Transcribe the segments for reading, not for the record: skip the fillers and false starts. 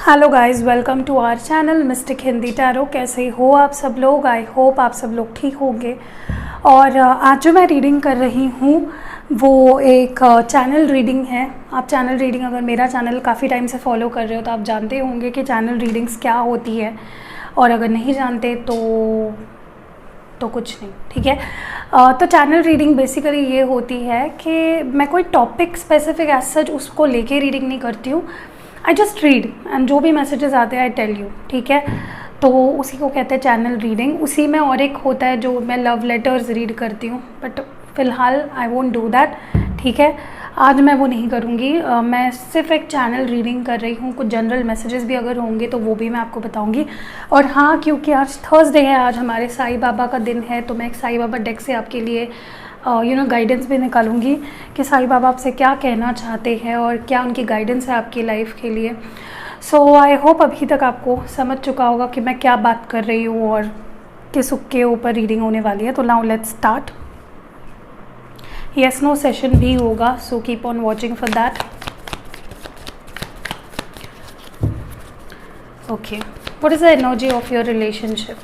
Hello guys, welcome to our channel mystic Hindi tarot. कैसे हो आप सब लोग? आई होप आप सब लोग ठीक होंगे। और आज जो मैं रीडिंग कर रही हूँ वो एक चैनल रीडिंग है। आप चैनल रीडिंग, अगर मेरा चैनल काफ़ी टाइम से फॉलो कर रहे हो तो आप जानते होंगे कि चैनल रीडिंग्स क्या होती है, और अगर नहीं जानते तो कुछ नहीं, ठीक है। तो चैनल रीडिंग बेसिकली ये होती है कि मैं कोई टॉपिक स्पेसिफिक एज सच उसको लेके रीडिंग नहीं करती हूँ। आई जस्ट रीड एंड जो भी मैसेजेस आते हैं आई टेल यू, ठीक है। तो उसी को कहते हैं चैनल रीडिंग। उसी में और एक होता है जो मैं लव लेटर्स रीड करती हूँ, बट फ़िलहाल आई वोंट डू दैट, ठीक है। आज मैं वो नहीं करूँगी। मैं सिर्फ एक चैनल रीडिंग कर रही हूँ। कुछ जनरल मैसेजेस भी अगर होंगे तो वो भी मैं आपको बताऊँगी। और हाँ, क्योंकि आज थर्सडे है, आज हमारे साईं बाबा का दिन है, तो मैं एक साईं बाबा डेक से आपके लिए गाइडेंस भी निकालूंगी कि साईं बाबा आपसे क्या कहना चाहते हैं और क्या उनकी गाइडेंस है आपकी लाइफ के लिए। सो आई होप अभी तक आपको समझ चुका होगा कि मैं क्या बात कर रही हूँ और किस उक के ऊपर रीडिंग होने वाली है। तो now let's start. Yes no session भी होगा, so keep on watching for that. Okay, what is the energy of your relationship?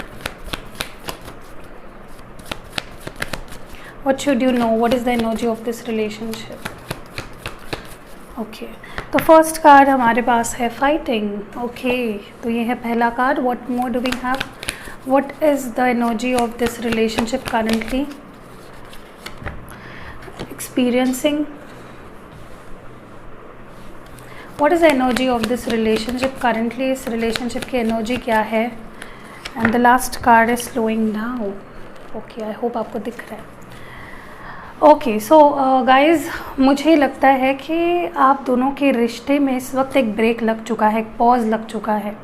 What should you know? What is the energy of this relationship? Okay, तो first card हमारे पास है fighting. Okay, तो ये है पहला card. What more do we have? What is the energy of this relationship currently experiencing? What is the energy of this relationship currently? इस relationship की energy क्या है? And the last card is slowing down. Okay, I hope आपको दिख रहा है। Okay, so guys, मुझे लगता है कि आप दोनों के रिश्ते में इस वक्त एक ब्रेक लग चुका है, एक पॉज लग चुका है।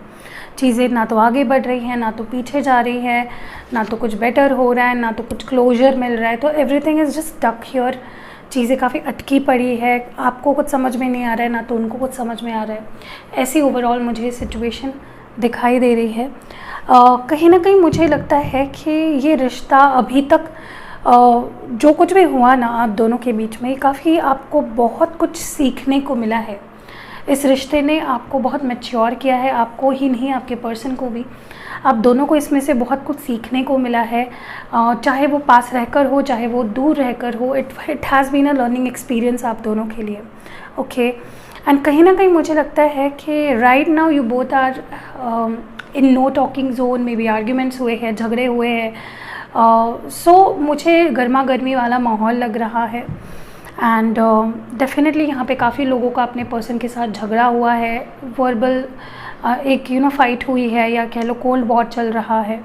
चीज़ें ना तो आगे बढ़ रही हैं, ना तो पीछे जा रही है, ना तो कुछ बेटर हो रहा है, ना तो कुछ क्लोजर मिल रहा है। तो everything is just stuck here. चीज़ें काफ़ी अटकी पड़ी है, आपको कुछ समझ में नहीं आ रहा है, ना तो उनको कुछ समझ में आ रहा है। ऐसी ओवरऑल मुझे सिचुएशन दिखाई दे रही है। कहीं ना कहीं मुझे लगता है कि ये रिश्ता अभी तक जो कुछ भी हुआ ना आप दोनों के बीच में, काफ़ी आपको बहुत कुछ सीखने को मिला है। इस रिश्ते ने आपको बहुत मैच्योर किया है, आपको ही नहीं आपके पर्सन को भी। आप दोनों को इसमें से बहुत कुछ सीखने को मिला है, चाहे वो पास रहकर हो, चाहे वो दूर रहकर हो। It has been a learning experience आप दोनों के लिए। ओके, एंड कहीं ना कहीं मुझे लगता है कि right now you both are in no talking zone. में भी आर्ग्यूमेंट्स हुए हैं, झगड़े हुए हैं। सो मुझे गर्मा गर्मी वाला माहौल लग रहा है। एंड डेफिनेटली यहाँ पे काफ़ी लोगों का अपने पर्सन के साथ झगड़ा हुआ है, वर्बल एक फाइट हुई है, या कह लो कोल्ड वॉर चल रहा है।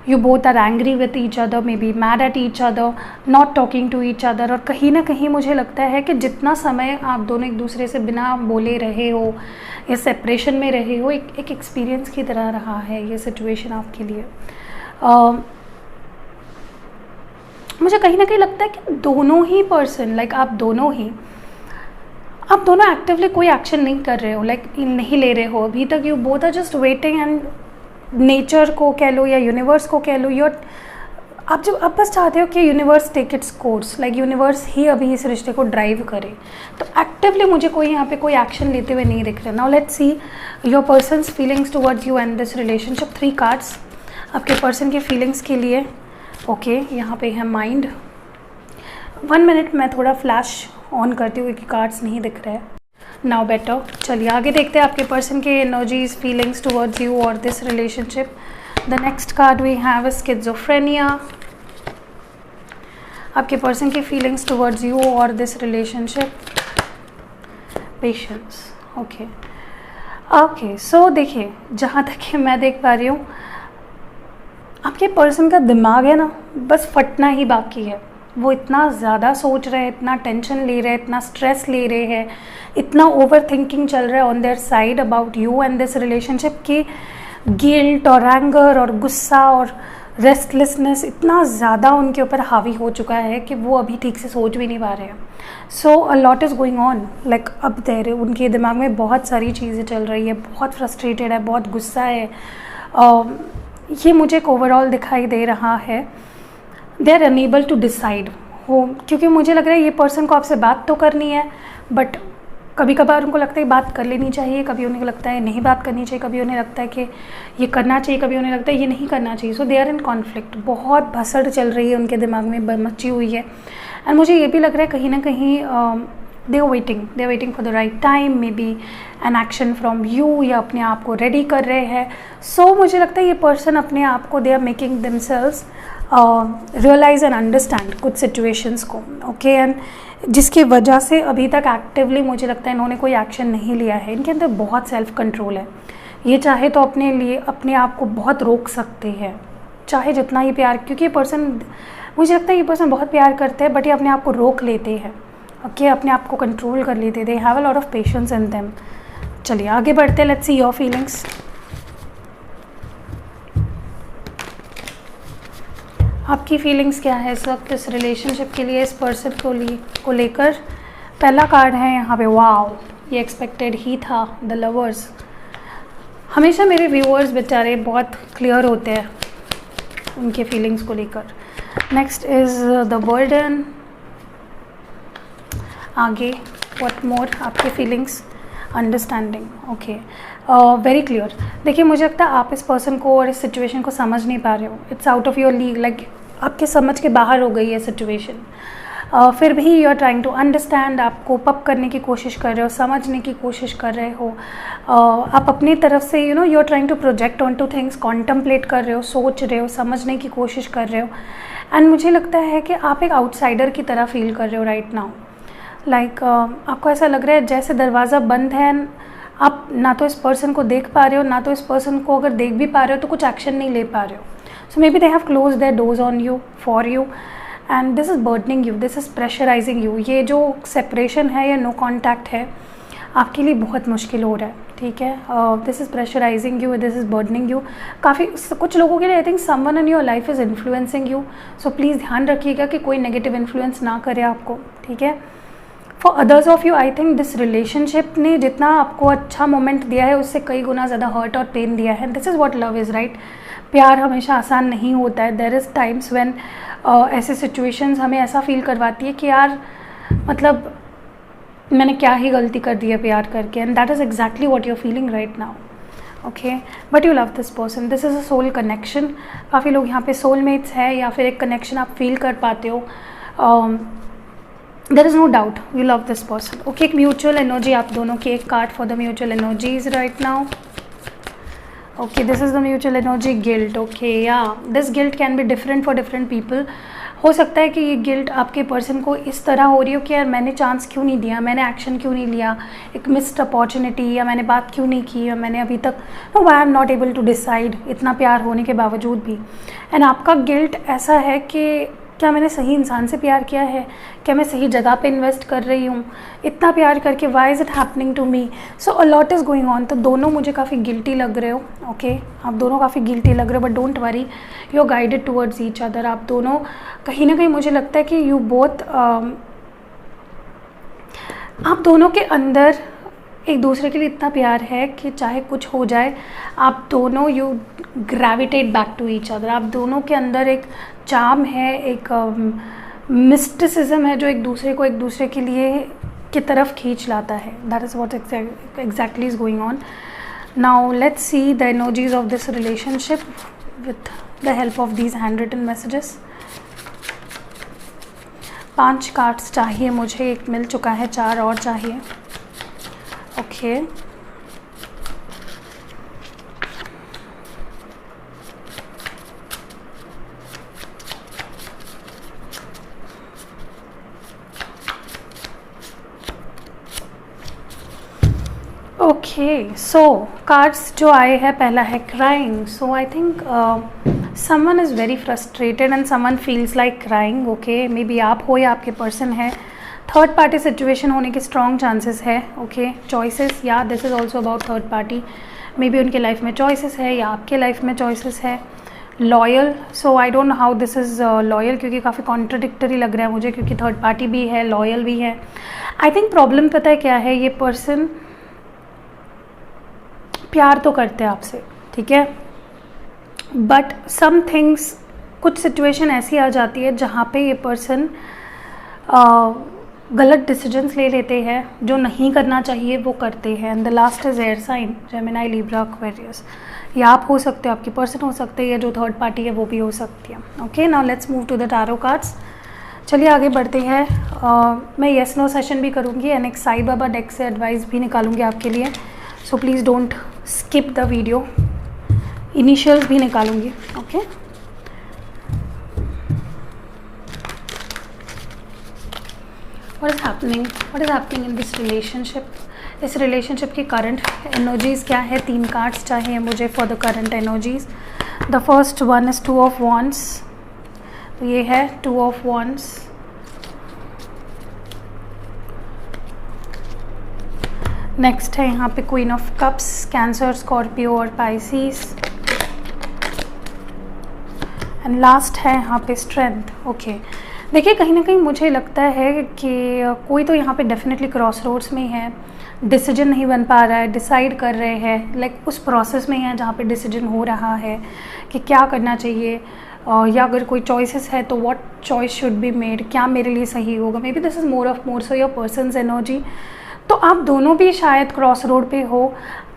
You both are angry with each other, maybe mad at each other, not talking to each other. और कहीं ना कहीं मुझे लगता है कि जितना समय आप दोनों एक दूसरे से बिना बोले रहे हो या सेपरेशन में रहे हो, एक एक्सपीरियंस की तरह रहा है ये सिचुएशन आपके लिए। मुझे कहीं ना कहीं लगता है कि दोनों ही पर्सन, आप दोनों एक्टिवली कोई एक्शन नहीं कर रहे हो, नहीं ले रहे हो अभी तक। You both are just waiting, and nature को कह लो या यूनिवर्स को कह लो, आप बस चाहते हो कि universe take its course, universe ही अभी इस रिश्ते को ड्राइव करे। तो एक्टिवली मुझे कोई यहाँ पे कोई एक्शन लेते हुए नहीं दिख रहा। Now let's see your persons feelings towards you and this relationship. 3 cards आपके पर्सन के फीलिंग्स के लिए। ओके, यहाँ पे है माइंड। 1 मिनट, मैं थोड़ा फ्लैश ऑन करती हूँ क्योंकि कार्ड्स नहीं दिख रहे हैं। Now better. चलिए आगे देखते हैं आपके पर्सन के एनर्जीज, फीलिंग्स टुवर्ड्स यू और this relationship. The next card we have schizophrenia. आपके पर्सन की फीलिंग्स टुवर्ड्स यू और this relationship. Patience. Okay, so देखिए, जहाँ तक मैं देख पा रही हूँ, आपके पर्सन का दिमाग है ना, बस फटना ही बाकी है। वो इतना ज़्यादा सोच रहे हैं, इतना टेंशन ले रहे हैं, इतना स्ट्रेस ले रहे हैं, इतना ओवर थिंकिंग चल रहा है on their side about you and this relationship की गिल्ट और एंगर और गुस्सा और रेस्टलेसनेस इतना ज़्यादा उनके ऊपर हावी हो चुका है कि वो अभी ठीक से सोच भी नहीं पा रहे हैं। So a lot is going on, अब देर उनके दिमाग में बहुत सारी चीज़ें चल रही है, बहुत फ्रस्ट्रेटेड है, बहुत गुस्सा है। ये मुझे एक ओवरऑल दिखाई दे रहा है। They are unable to decide हो, क्योंकि मुझे लग रहा है ये पर्सन को आपसे बात तो करनी है, बट कभी कभार उनको लगता है बात कर लेनी चाहिए, कभी उन्हें लगता है नहीं बात करनी चाहिए, कभी उन्हें लगता है कि ये करना चाहिए, कभी उन्हें लगता है ये नहीं करना चाहिए. सो दे आर इन कॉन्फ्लिक्ट. बहुत भसड़ चल रही है उनके दिमाग में, मची हुई है. एंड मुझे ये भी लग रहा है कहीं ना कहीं they are waiting for the right time, maybe an action from you, या अपने आप को रेडी कर रहे हैं. सो मुझे लगता है ये पर्सन अपने आप को, they are making themselves realise and understand कुछ सिचुएशंस को. ओके. एंड जिसकी वजह से अभी तक एक्टिवली मुझे लगता है इन्होंने कोई एक्शन नहीं लिया है. इनके अंदर बहुत सेल्फ कंट्रोल है. ये चाहे तो अपने लिए अपने आप को बहुत रोक सकते हैं, चाहे जितना ही प्यार, क्योंकि ये पर्सन, मुझे लगता है ये पर्सन बहुत प्यार करते हैं, बट ये अपने आप को रोक लेते हैं. ओके. अपने आप को कंट्रोल कर लेते. They have a lot of patience in them. चलिए आगे बढ़ते हैं. Let's see your feelings. आपकी फीलिंग्स क्या है इस वक्त इस रिलेशनशिप के लिए, इस पर्सन को लेकर. पहला कार्ड है यहाँ पे, वाओ, ये एक्सपेक्टेड ही था, द लवर्स. हमेशा मेरे व्यूअर्स बेचारे बहुत क्लियर होते हैं उनके फीलिंग्स को लेकर. Next is the burden. आगे व्हाट मोर, आपके feelings, understanding. Okay. Very clear. देखिए मुझे लगता है आप इस पर्सन को और इस सिचुएशन को समझ नहीं पा रहे हो. It's out of your league, like आपके समझ के बाहर हो गई है सिचुएशन. फिर भी you are trying to understand. आप कोप अप करने की कोशिश कर रहे हो, समझने की कोशिश कर रहे हो. आप अपनी तरफ से you are trying to project on to things, contemplate कर रहे हो, सोच रहे हो, समझने की कोशिश कर रहे हो. एंड मुझे लगता है कि आप एक आउटसाइडर की तरह फील कर रहे हो राइट नाउ. लाइक आपको ऐसा लग रहा है जैसे दरवाज़ा बंद है. आप ना तो इस पर्सन को देख पा रहे हो, ना तो इस पर्सन को अगर देख भी पा रहे हो तो कुछ एक्शन नहीं ले पा रहे हो. So maybe they have close their doors on you, for you, and this is burdening you, this is pressurising you. ये जो सेपरेशन है या नो कॉन्टैक्ट है आपके लिए बहुत मुश्किल हो रहा है. ठीक है. This is pressurising you, this is burdening you. काफ़ी कुछ लोगों के लिए I think someone in your life is influencing you. So please ध्यान रखिएगा कि कोई नेगेटिव इन्फ्लुएंस ना करे आपको. ठीक है. For others of you I think this relationship ने जितना आपको अच्छा मोमेंट दिया है उससे कई गुना ज़्यादा हर्ट और पेन दिया है. This is what love is, right. प्यार हमेशा आसान नहीं होता है. देयर इज़ टाइम्स व्हेन ऐसे सिचुएशंस हमें ऐसा फील करवाती है कि यार मतलब मैंने क्या ही गलती कर दी है प्यार करके. And that is exactly what you are feeling right now. Okay. But you love this person. This is a soul connection. काफ़ी लोग यहाँ पे सोलमेट्स है या फिर एक कनेक्शन आप फील कर पाते हो. There is no doubt you love this person. Okay. एक म्यूचुअल एनर्जी आप दोनों की, एक card for the mutual energies right now. Okay. This is the mutual energy guilt. Okay. या this guilt can be different for different people. हो सकता है कि ये गिल्ट आपके पर्सन को इस तरह हो रही हो कि यार मैंने चांस क्यों नहीं दिया, मैंने एक्शन क्यों नहीं लिया, एक मिस्ड अपॉर्चुनिटी, या मैंने बात क्यों नहीं की, या मैंने अभी तक no I am not able to decide, इतना प्यार होने के बावजूद भी. एंड आपका गिल्ट ऐसा है कि क्या मैंने सही इंसान से प्यार किया है, क्या मैं सही जगह पे इन्वेस्ट कर रही हूँ, इतना प्यार करके why is it happening to me. So a lot is going on. तो दोनों मुझे काफ़ी गिल्टी लग रहे हो. ओके. आप दोनों काफ़ी गिल्टी लग रहे हो, but don't worry, you are guided towards each other. आप दोनों कहीं ना कहीं मुझे लगता है कि यू बोथ आप दोनों के अंदर एक दूसरे के लिए इतना प्यार है कि चाहे कुछ हो जाए आप दोनों you gravitate back to each other. आप दोनों के अंदर एक चार्म है, एक मिस्टिसिज्म है जो एक दूसरे के लिए की तरफ खींच लाता है. That is what exactly is going on. Now let's see the energies of this relationship with the help of these hand written messages. 5 cards चाहिए मुझे, एक मिल चुका है, 4 और चाहिए. ओके. ओके. सो कार्ड्स जो आए हैं, पहला है crying. So I think someone is very frustrated and someone feels like crying. Okay. May be आप हो या आपके पर्सन है. थर्ड पार्टी सिचुएशन होने के स्ट्रॉन्ग चांसेस है. ओके. चॉइसेस, या this is also about third party. May be उनके लाइफ में चॉइसेस है या आपके लाइफ में चॉइसेस है. Loyal. So I don't know how this is loyal, क्योंकि काफ़ी कॉन्ट्रडिक्टरी लग रहा है मुझे, क्योंकि थर्ड पार्टी भी है, लॉयल भी है. आई थिंक प्रॉब्लम पता है क्या है, ये पर्सन प्यार तो करते हैं आपसे, ठीक है, बट सम थिंग्स, कुछ सिचुएशन ऐसी आ जाती है जहाँ पे ये पर्सन गलत डिसीजंस ले लेते हैं, जो नहीं करना चाहिए वो करते हैं। And the last is air sign, Gemini, Libra, Aquarius. या आप हो सकते हो, आपकी पर्सन हो सकते हैं, या जो थर्ड पार्टी है वो भी हो सकती है। Okay, now let's move to the tarot cards. चलिए आगे बढ़ते हैं। मैं येस नो सेशन भी करूँगी एंड एक साईं बाबा डेक से एडवाइस भी निकालूंगी आपके लिए, so please don't skip the video. Initials भी निकालूंगी। Okay, What is happening? What is happening in this relationship? इस रिलेशनशिप की करंट एनर्जीज क्या है? 3 कार्ड्स चाहिए मुझे for the current energies. The first one is 2 of wands, तो ये है 2 ऑफ वॉन्ड्स। नेक्स्ट है यहाँ पे queen of cups, cancer, Scorpio और पाइसिस। एंड लास्ट है यहाँ पे स्ट्रेंथ। ओके, देखिए कहीं ना कहीं मुझे लगता है कि कोई तो यहाँ पे डेफिनेटली क्रॉस रोड्स में है, डिसीजन नहीं बन पा रहा है, डिसाइड कर रहे हैं, लाइक उस प्रोसेस में है जहाँ पे डिसीजन हो रहा है कि क्या करना चाहिए, या अगर कोई चॉइसेस है तो what choice should be made, क्या मेरे लिए सही होगा। May be this is more so your persons energy. तो आप दोनों भी शायद क्रॉस रोड पे हो,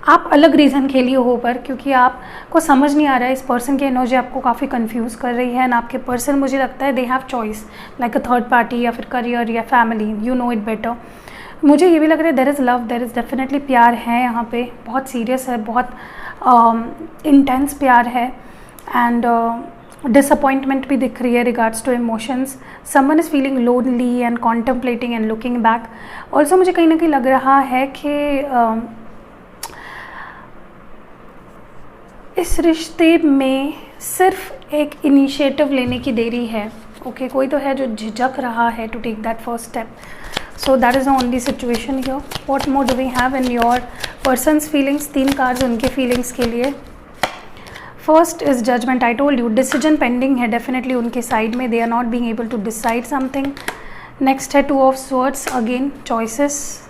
आप अलग रीज़न के लिए हो, पर क्योंकि आपको समझ नहीं आ रहा है, इस पर्सन की एनर्जी आपको काफ़ी कंफ्यूज कर रही है। एंड आपके पर्सन, मुझे लगता है, they have choice like a third party या फिर करियर या family, you know it better. मुझे ये भी लग रहा है there is love, there is definitely प्यार है यहाँ पे, बहुत सीरियस है, बहुत इंटेंस प्यार है। एंड डिसअपॉइंटमेंट भी दिख रही है regards to emotions. Someone is feeling lonely and contemplating and looking back. Also मुझे कहीं ना कहीं लग रहा है कि इस रिश्ते में सिर्फ एक इनिशिएटिव लेने की देरी है। ओके, कोई तो है जो झिझक रहा है to take that first step. So that is the only situation here. What more do we have in your person's feelings? 3 cards उनके फीलिंग्स के लिए। First is judgement. I told you decision pending है definitely उनके side में, they are not being able to decide something. Next है 2 of swords, again choices.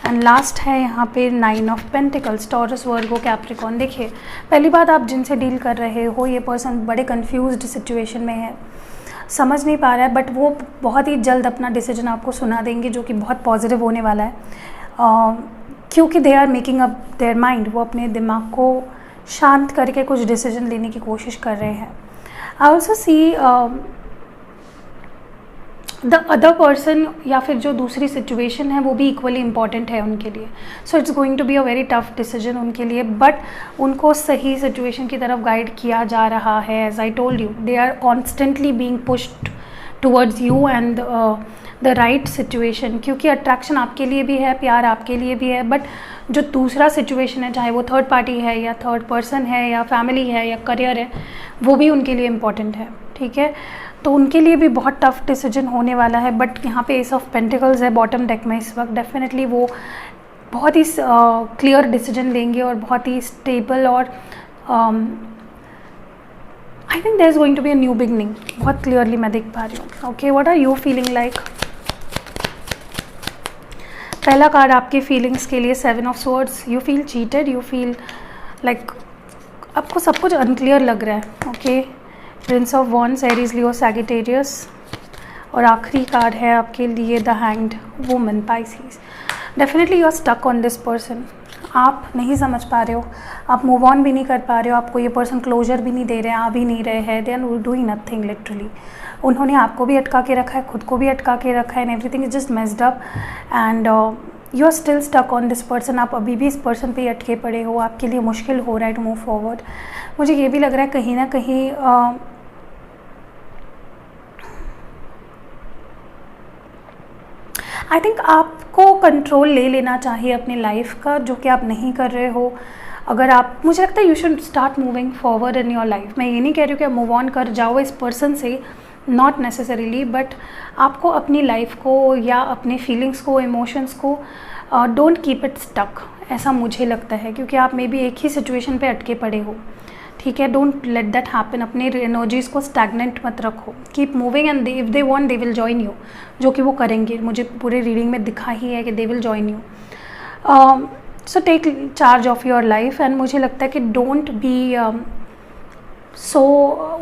And last है यहाँ पे 9 of pentacles, Taurus, Virgo, Capricorn. देखिए, पहली बात, आप जिनसे डील कर रहे हो ये पर्सन बड़े कंफ्यूज्ड सिचुएशन में है, समझ नहीं पा रहा है, बट वो बहुत ही जल्द अपना डिसीजन आपको सुना देंगे जो कि बहुत पॉजिटिव होने वाला है, क्योंकि they are making up their mind. वो अपने दिमाग को शांत करके कुछ डिसीजन लेने की कोशिश कर रहे हैं। I also see the other person, या फिर जो दूसरी सिचुएशन है वो भी इक्वली इम्पॉर्टेंट है उनके लिए। So it's going to be a very tough decision उनके लिए, बट उनको सही सिचुएशन की तरफ गाइड किया जा रहा है। As I told you, they are constantly being pushed towards you and the right situation, क्योंकि अट्रैक्शन आपके लिए भी है, प्यार आपके लिए भी है, बट जो दूसरा सिचुएशन है, चाहे वो थर्ड पार्टी है या थर्ड पर्सन है या फैमिली है या करियर है, वो भी उनके लिए इम्पॉर्टेंट है। ठीक है, तो उनके लिए भी बहुत टफ डिसीजन होने वाला है। बट यहाँ पे एस ऑफ पेंटिकल्स है बॉटम डेक में इस वक्त, डेफिनेटली वो बहुत ही क्लियर डिसीजन लेंगे और बहुत ही स्टेबल, और I think there is going to be a new beginning, बहुत क्लियरली मैं देख पा रही हूँ। Okay, what are you feeling like? पहला कार्ड आपके फीलिंग्स के लिए 7 of swords. You feel cheated, you feel like आपको सब कुछ अनक्लियर लग रहा है। Okay, prince of wands, Aries, Leo, Sagittarius. और आखिरी कार्ड है आपके लिए the hanged woman, Pisces. Definitely you are stuck on this person. आप नहीं समझ पा रहे हो, आप मूव ऑन भी नहीं कर पा रहे हो, आपको ये पर्सन क्लोजर भी नहीं दे रहे हैं, आ भी नहीं रहे हैं, they are doing nothing literally. उन्होंने आपको भी अटका के रखा है, खुद को भी अटका के रखा है, and everything is just messed up and you are still stuck on this person. आप अभी भी इस पर्सन पे अटके पड़े हो, आपके लिए मुश्किल हो रहा है टू मूव फॉरवर्ड। मुझे ये भी लग रहा है कहीं ना कहीं आई थिंक आपको कंट्रोल ले लेना चाहिए अपनी लाइफ का, जो कि आप नहीं कर रहे हो। अगर आप, मुझे लगता है you should start moving forward in your life. मैं ये नहीं कह रही हूँ कि आप मूव ऑन कर जाओ इस पर्सन से, नॉट नेसेसरीली, बट आपको अपनी लाइफ को या अपने फीलिंग्स को, इमोशंस को डोंट कीप इट स्टक, ऐसा मुझे लगता है, क्योंकि आप मे बी एक ही सिचुएशन पे अटके पड़े हो। ठीक है, डोंट लेट दैट हैपन। अपने एनर्जीज़ को स्टैगनेंट मत रखो, keep moving and if they want they will join you, जो कि वो करेंगे। मुझे पूरे रीडिंग में दिखा ही है कि they will join you. So take charge of your life, and मुझे लगता है कि डोंट बी सो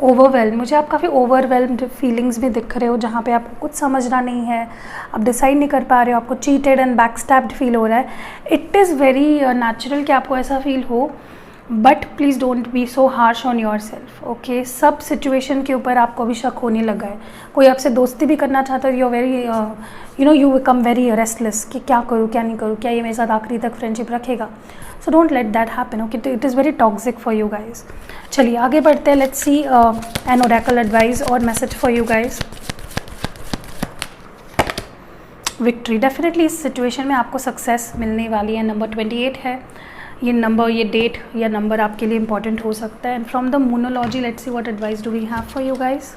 ओवरवेल्म, मुझे आप काफ़ी ओवरवेल्म्ड फीलिंग्स में दिख रहे हो, जहाँ पे आपको कुछ समझना नहीं है, आप डिसाइड नहीं कर पा रहे हो, आपको चीटेड एंड बैकस्टैब्ड फील हो रहा है. इट इज़ वेरी नेचुरल कि आपको ऐसा फील हो, but please don't be so harsh on your self. Okay, सब सिचुएशन के ऊपर आपको अभी शक होने लगा है. कोई आपसे दोस्ती भी करना चाहता है, you very you become very restless कि क्या करूँ क्या नहीं करूँ, क्या ये मेरे साथ आखिरी तक फ्रेंडशिप रखेगा. So don't let that happen. Okay, it is very toxic for you guys. चलिए आगे बढ़ते हैं. Let's see an oracle advice और message for you guys. Victory, definitely इस सिचुएशन में आपको सक्सेस मिलने वाली है. नंबर 28 है ये नंबर, ये डेट या नंबर आपके लिए इंपॉर्टेंट हो सकता है. And from the monology let's see what advice do we have for you guys.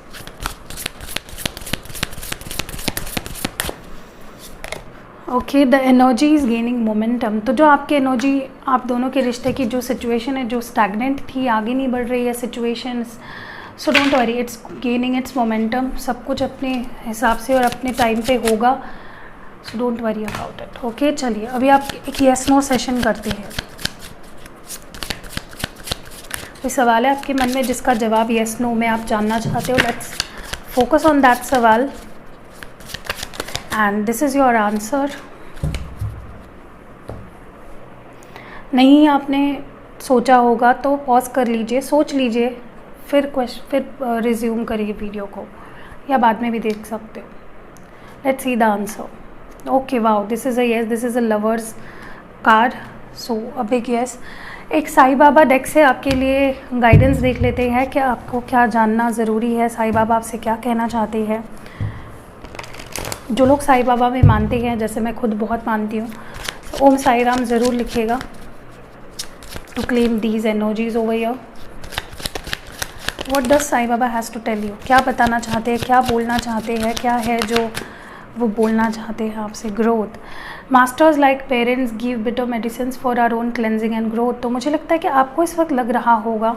Okay, the energy is gaining momentum. तो जो आपकी एनर्जी, आप दोनों के रिश्ते की जो सिचुएशन है, जो स्टैगनेंट थी, आगे नहीं बढ़ रही है situation, so don't worry, it's gaining it's momentum. सब कुछ अपने हिसाब से और अपने टाइम पे होगा. So don't worry about it. Okay, चलिए अभी आप एक येस नो सेशन करते हैं. कोई सवाल है आपके मन में जिसका जवाब येस नो में आप जानना चाहते हो? लेट्स फोकस ऑन दैट सवाल and this is your answer. नहीं आपने सोचा होगा तो पॉज कर लीजिए, सोच लीजिए, फिर रिज्यूम करिए वीडियो को, या बाद में भी देख सकते हो. Let's see the answer. Okay, wow, this is a yes, this is a lovers card. So a big yes. एक साईं बाबा डेक से आपके लिए गाइडेंस देख लेते हैं कि आपको क्या जानना ज़रूरी है, साईं बाबा आपसे क्या कहना चाहते हैं. जो लोग साईं बाबा में मानते हैं, जैसे मैं खुद बहुत मानती हूँ, ओम साई राम ज़रूर लिखिएगा to claim these energies over your. What does Sai Baba has to tell you? क्या बताना चाहते हैं, क्या बोलना चाहते हैं, क्या है जो वो बोलना चाहते हैं आपसे? Growth. Masters like parents give bitter medicine for our own cleansing and growth. तो मुझे लगता है कि आपको इस वक्त लग रहा होगा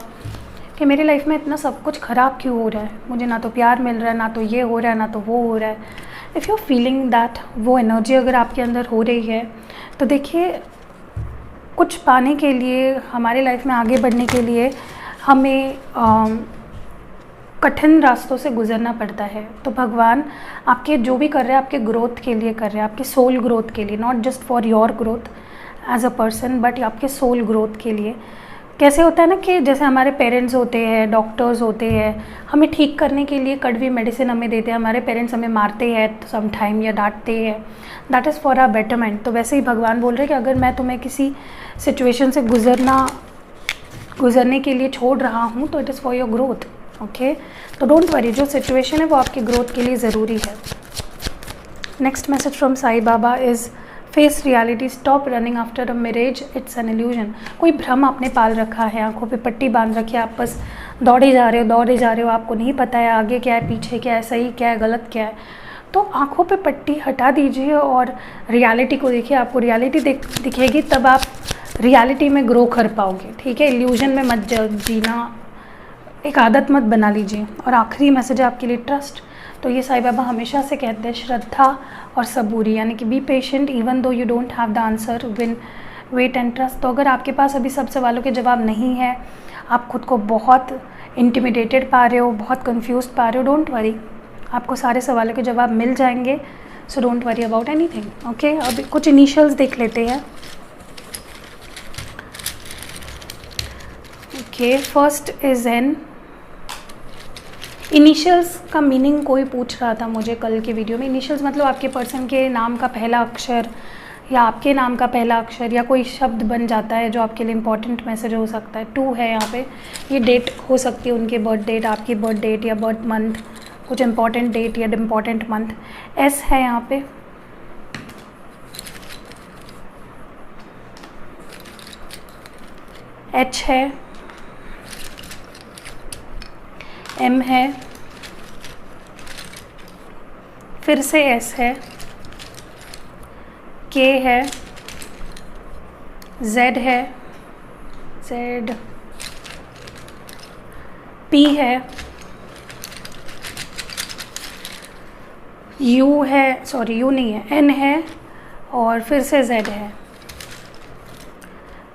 कि मेरी लाइफ में इतना सब कुछ ख़राब क्यों हो रहा है, मुझे ना तो प्यार मिल रहा है, ना तो ये हो रहा है, ना तो वो हो रहा है. If you are feeling that, वो एनर्जी अगर आपके अंदर हो रही है, तो देखिए कुछ पाने के लिए, हमारी लाइफ में आगे बढ़ने के लिए हमें कठिन रास्तों से गुजरना पड़ता है. तो भगवान आपके जो भी कर रहे हैं, आपके ग्रोथ के लिए कर रहे हैं, आपके सोल ग्रोथ के लिए, not just for your growth as a person, but आपके सोल ग्रोथ के लिए. कैसे होता है ना कि जैसे हमारे पेरेंट्स होते हैं, डॉक्टर्स होते हैं, हमें ठीक करने के लिए कड़वी मेडिसिन हमें देते हैं. हमारे पेरेंट्स हमें मारते हैं सम टाइम या डांटते हैं, that is for our betterment. तो वैसे ही भगवान बोल रहे हैं कि अगर मैं तुम्हें किसी सिचुएशन से गुजरने के लिए छोड़ रहा हूँ, तो it is for your growth. Okay, तो डोंट वरी, जो सिचुएशन है वो आपकी ग्रोथ के लिए ज़रूरी है. Next message from Sai Baba is face reality, stop running after a marriage, it's an illusion. कोई भ्रम आपने पाल रखा है, आंखों पे पट्टी बांध रखी है, आप बस दौड़े जा रहे हो, आपको नहीं पता है आगे क्या है, पीछे क्या है, सही क्या है, गलत क्या है. तो आंखों पे पट्टी हटा दीजिए और रियलिटी को देखिए. आपको रियलिटी दिखेगी, तब आप रियलिटी में ग्रो कर पाओगे. ठीक है, इल्यूजन में मत जीना, एक आदत मत बना लीजिए. और आखिरी मैसेज है आपके लिए, ट्रस्ट. तो ये साईं बाबा हमेशा से कहते हैं श्रद्धा और सबूरी, यानी कि be patient even though you don't have the answer, win wait and trust. तो अगर आपके पास अभी सब सवालों के जवाब नहीं है, आप खुद को बहुत इंटिमिडेटेड पा रहे हो, बहुत कंफ्यूज पा रहे हो, डोंट वरी, आपको सारे सवालों के जवाब मिल जाएंगे. So don't worry about anything. Okay, अभी कुछ इनिशियल्स देख लेते हैं. Okay, first is an. Initials का मीनिंग कोई पूछ रहा था मुझे कल के वीडियो में. इनिशियल्स मतलब आपके पर्सन के नाम का पहला अक्षर या आपके नाम का पहला अक्षर या कोई शब्द बन जाता है जो आपके लिए इम्पॉर्टेंट मैसेज हो सकता है. 2 है यहाँ पे, ये डेट हो सकती है उनके बर्थ डेट, आपकी बर्थ डेट या बर्थ मंथ, कुछ इम्पॉर्टेंट डेट या इम्पॉर्टेंट मंथ. एस है यहाँ पे, एच है, एम है, फिर से एस है, के है, जेड है, जेड, पी है, यू है, सॉरी यू नहीं है, एन है, और फिर से जेड है,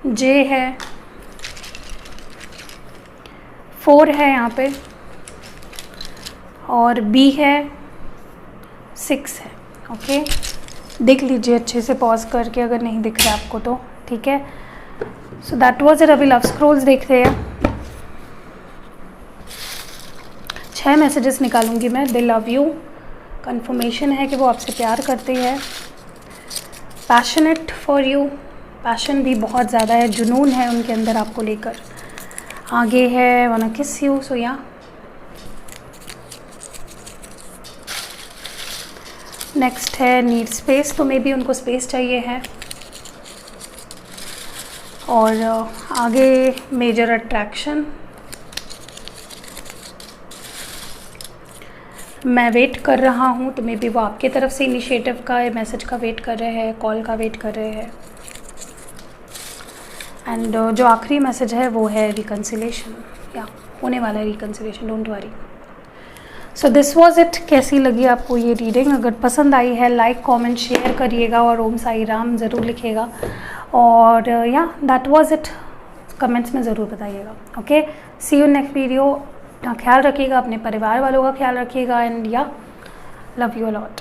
जे है, 4 है यहाँ पे, और B है, 6 है। ओके, देख लीजिए अच्छे से पॉज करके अगर नहीं दिख रहा आपको तो, ठीक है। So that was it. अभी लव स्क्रोल्स देखते हैं। 6 मैसेजेस निकालूंगी मैं। दे लव यू, कंफर्मेशन है कि वो आपसे प्यार करते हैं। पैशनेट फॉर यू, पैशन भी बहुत ज़्यादा है, जुनून है उनके अंदर आपको लेकर। आगे है वाना किस यू, सो या नेक्स्ट है नीड स्पेस, तो मे बी उनको स्पेस चाहिए है। और आगे मेजर अट्रैक्शन, मैं वेट कर रहा हूँ, तो मे बी वो आपके तरफ से इनिशिएटिव का, मैसेज का वेट कर रहे हैं, कॉल का वेट कर रहे हैं। एंड जो आखिरी मैसेज है वो है रिकन्सिलेशन, या होने वाला है reconciliation, don't worry. So this was it. कैसी लगी आपको ये रीडिंग? अगर पसंद आई है लाइक कमेंट शेयर करिएगा, और ओम साई राम ज़रूर लिखिएगा। और या दैट वॉज इट, कमेंट्स में ज़रूर बताइएगा। Okay, see you next video. अपना ख्याल रखिएगा, अपने परिवार वालों का ख्याल रखिएगा, एंड या लव यू अलॉट।